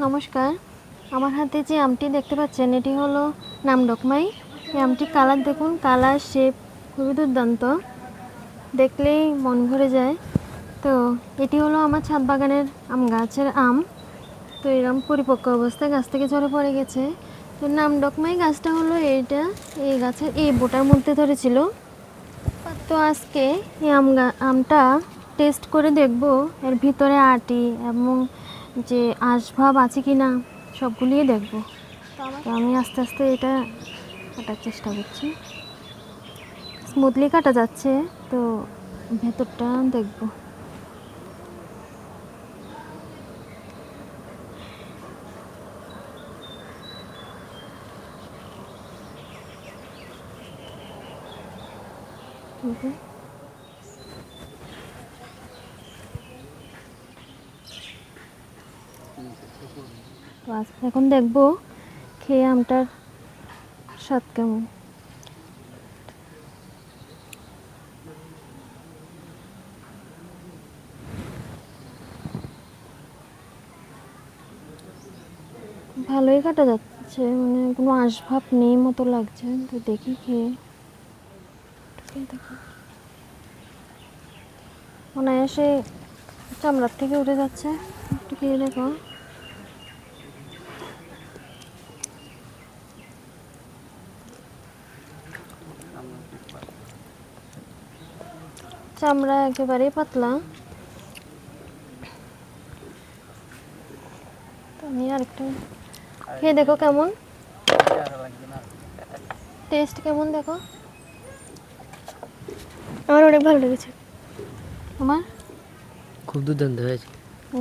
নমস্কার, আমার হাতে যে আমটি দেখতে পাচ্ছেন এটি হলো নামডকমাই। এই আমটির কালার দেখুন, কালার শেপ খুবই দুর্দান্ত, দেখলেই মন ভরে যায়। তো এটি হলো আমার ছাদ বাগানের আম গাছের আম। তো এরকম পরিপক্ক অবস্থায় গাছ থেকে ঝরে পড়ে গেছে। তো নামডকমাই গাছটা হলো এইটা, এই গাছের এই বোটার মধ্যে ধরেছিল। তো আজকে এই আমটা টেস্ট করে দেখব এর ভিতরে আটি এবং যে আঁশভাব আছে কি না সবগুলিই দেখব। তো আমি আস্তে আস্তে এটা কাটার চেষ্টা করছি, স্মুথলি কাটা যাচ্ছে। তো ভেতরটা দেখব। এখন দেখব খেয়ে আমটার স্বাদ কেমন। ভালোই কাটা যাচ্ছে, মানে কোনো আঁশভাব নেই মতো লাগছে। তো দেখি খেয়ে, দেখি অনায়াসে চামড়ার থেকে উঠে যাচ্ছে। একটু খেয়ে দেখো। চামড়া একেবারেই পাতলা। তুমি আরেকটা খেয়ে দেখো কেমন টেস্ট, কেমন দেখো। আমার অনেক ভালো লেগেছে। আমার খুব দুর্দান্ত হয়েছে,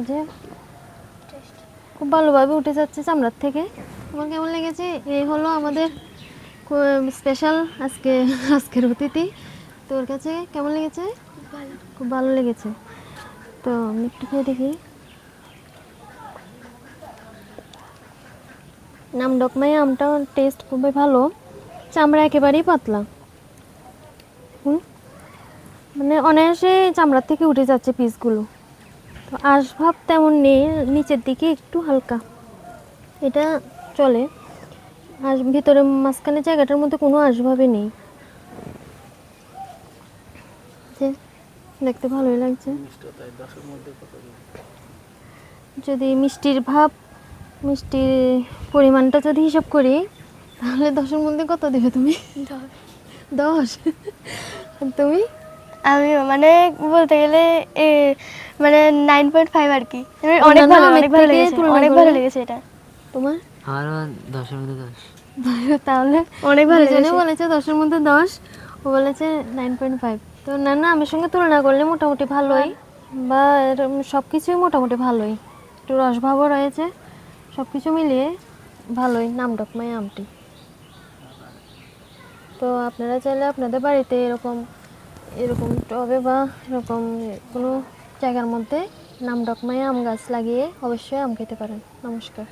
যে খুব ভালোভাবে উঠে যাচ্ছে চামড়ার থেকে। তোমার কেমন লেগেছে? এই হলো আমাদের স্পেশাল আজকের অতিথি। তোর কাছে কেমন লেগেছে? খুব ভালো লেগেছে। তো আমি একটু খেয়ে দেখি। নামডকমাই আমটা টেস্ট খুবই ভালো, চামড়া একেবারেই পাতলা। মানে অনায়াসে চামড়ার থেকে উঠে যাচ্ছে পিসগুলো। তো আঁশভাব তেমন নেই, নিচের দিকে একটু হালকা, এটা চলে। আর ভিতরে মাঝখানে জায়গাটার মধ্যে কোনো আঁশভাবে নেই। দেখতে ভালোই লাগছে। যদি মিষ্টির পরিমাণটা যদি হিসাব করি, তাহলে 10-এর মধ্যে কত দেবে তুমি? 10। তুমি? আমি মানে বলতে গেলে মানে 9.5 আর কি। অনেক ভালো লেগেছে, অনেক ভালো লেগেছে এটা। তোমার? আমারও 10-এর মধ্যে 10। তাহলে অনেক ভালো দুজনে লেগেছে। বলেছে 10-এর মধ্যে 10, ও বলেছে 9.5। তো না আমের সঙ্গে তুলনা করলে মোটামুটি ভালোই, বা সব কিছুই মোটামুটি ভালোই। একটু রসভাবও রয়েছে, সব কিছু মিলিয়ে ভালোই নামডকমাই আমটি। তো আপনারা চাইলে আপনাদের বাড়িতে এরকম টবে বা এরকম কোনো জায়গার মধ্যে নামডকমাই আম গাছ লাগিয়ে অবশ্যই আম খেতে পারেন। নমস্কার।